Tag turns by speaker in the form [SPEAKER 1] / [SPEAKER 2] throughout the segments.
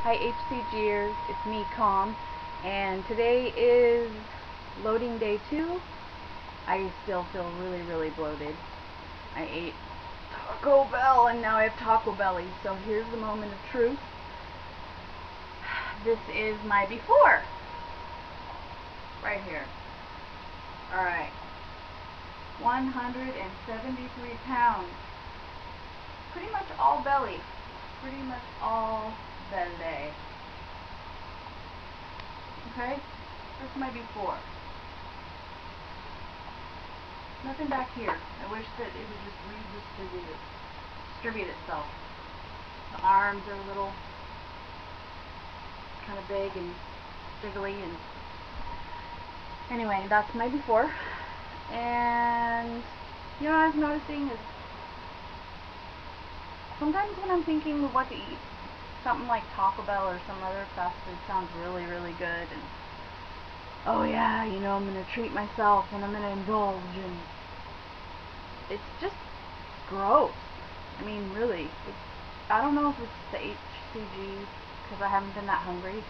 [SPEAKER 1] Hi HCGers, it's me Calm, and today is loading day 2. I still feel really bloated. I ate Taco Bell and now I have Taco Belly, so here's the moment of truth. This is my before. Right here. Alright. 173 pounds. Pretty much all belly. Pretty much all belly. Okay? That's my before. Nothing back here. I wish that it would just distribute itself. The arms are a little kind of big and jiggly, and anyway, that's my before. And you know what I was noticing is sometimes when I'm thinking of what to eat, something like Taco Bell or some other fast food sounds really good, and oh yeah, you know, I'm gonna treat myself and I'm gonna indulge, and it's just gross. I mean, really, I don't know if it's the HCG because I haven't been that hungry,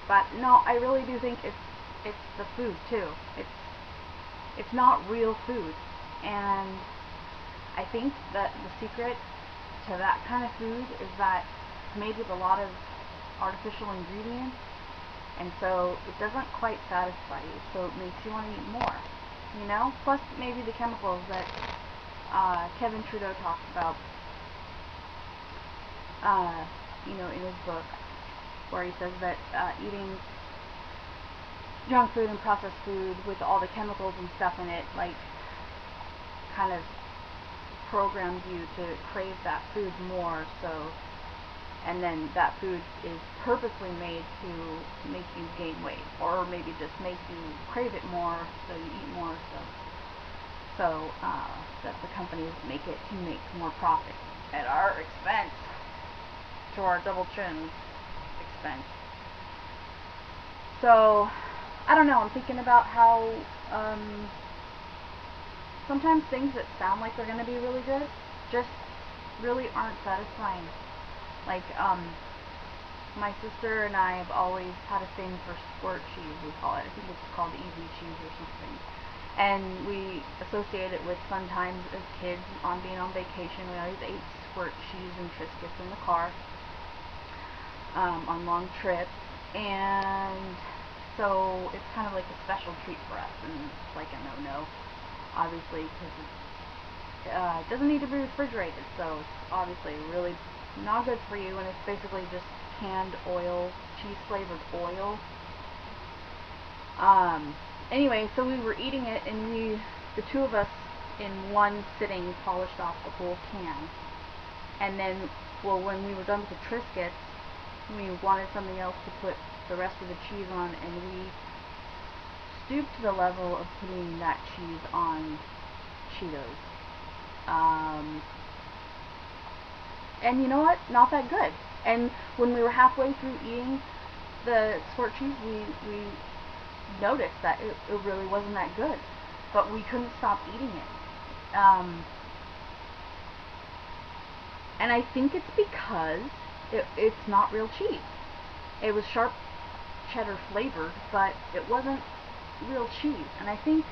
[SPEAKER 1] but no, I really do think it's the food too. It's not real food, and I think that the secret to that kind of food is that it's made with a lot of artificial ingredients, and so it doesn't quite satisfy you, so it makes you want to eat more, you know? Plus maybe the chemicals that Kevin Trudeau talks about, you know, in his book, where he says that eating junk food and processed food with all the chemicals and stuff in it, like, kind of programs you to crave that food more, so, and then that food is purposely made to make you gain weight, or maybe just make you crave it more, so you eat more, so that the companies make it to make more profit at our expense, to our double chin expense. So, I don't know, I'm thinking about how sometimes things that sound like they're going to be really good just really aren't satisfying. Like, my sister and I have always had a thing for squirt cheese, we call it. I think it's called easy cheese or something. And we associate it with fun times as kids on being on vacation. We always ate squirt cheese and Triscuits in the car on long trips. And so it's kind of like a special treat for us, and it's like a no-no, obviously, because it doesn't need to be refrigerated, so it's obviously really not good for you, and it's basically just canned oil, cheese-flavored oil. Anyway, so we were eating it, and the two of us, in one sitting, polished off the whole can. And then, well, when we were done with the Triscuits, we wanted something else to put the rest of the cheese on, and we stooped to the level of putting that cheese on Cheetos. And you know what? Not that good. And when we were halfway through eating the squirt cheese, we noticed that it really wasn't that good. But we couldn't stop eating it. And I think it's because it's not real cheese. It was sharp cheddar flavored, but it wasn't real cheese. And I think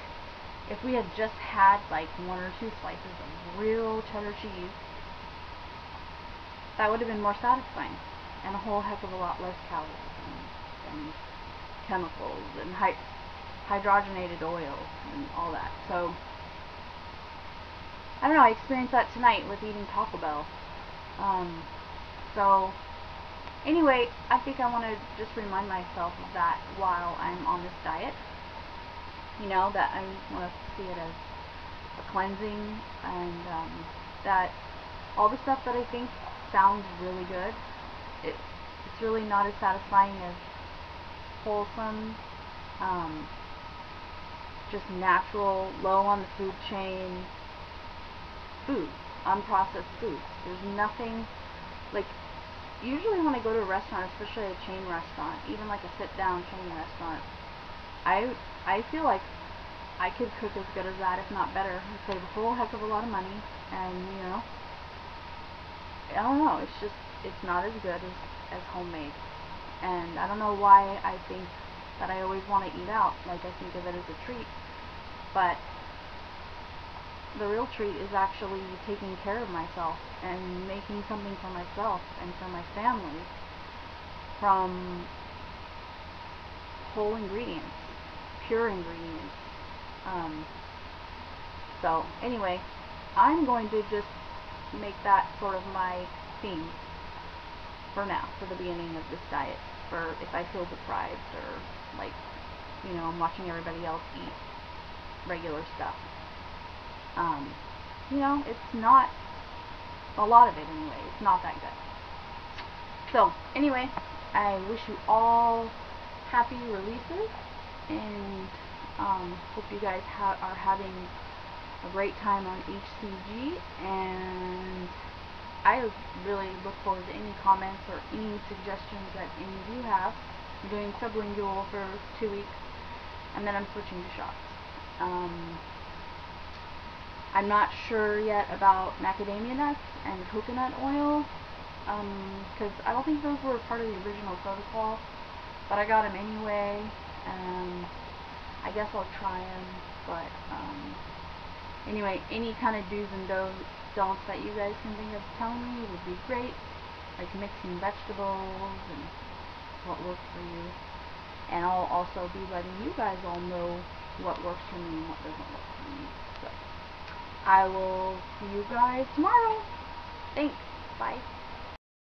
[SPEAKER 1] if we had just had like 1 or 2 slices of real cheddar cheese, that would have been more satisfying, and a whole heck of a lot less calories and chemicals and hydrogenated oil and all that. So I don't know, I experienced that tonight with eating Taco Bell. So anyway, I think I want to just remind myself of that while I'm on this diet. You know, that I want to see it as a cleansing, and that all the stuff that I think sounds really good, it's really not as satisfying as wholesome, just natural, low on the food chain food, unprocessed food. There's nothing, like, usually when I go to a restaurant, especially a chain restaurant, even like a sit-down chain restaurant, I feel like I could cook as good as that, if not better, and save a whole heck of a lot of money, and, you know, I don't know, it's not as good as homemade. And I don't know why I think that I always want to eat out. Like, I think of it as a treat. But the real treat is actually taking care of myself and making something for myself and for my family from whole ingredients, pure ingredients. So anyway, I'm going to just make that sort of my theme for now, for the beginning of this diet, for if I feel deprived or like, you know, I'm watching everybody else eat regular stuff. You know, it's not, a lot of it anyway, it's not that good. So anyway, I wish you all happy releases, and hope you guys are having a great time on HCG, and I really look forward to any comments or any suggestions that any of you have. I'm doing sublingual for 2 weeks, and then I'm switching to shots. I'm not sure yet about macadamia nuts and coconut oil, because I don't think those were part of the original protocol, but I got them anyway, and I guess I'll try them. But anyway, any kind of do's and don'ts that you guys can think of telling me would be great, like mixing vegetables and what works for you. And I'll also be letting you guys all know what works for me and what doesn't work for me. So I will see you guys tomorrow. Thanks. Bye.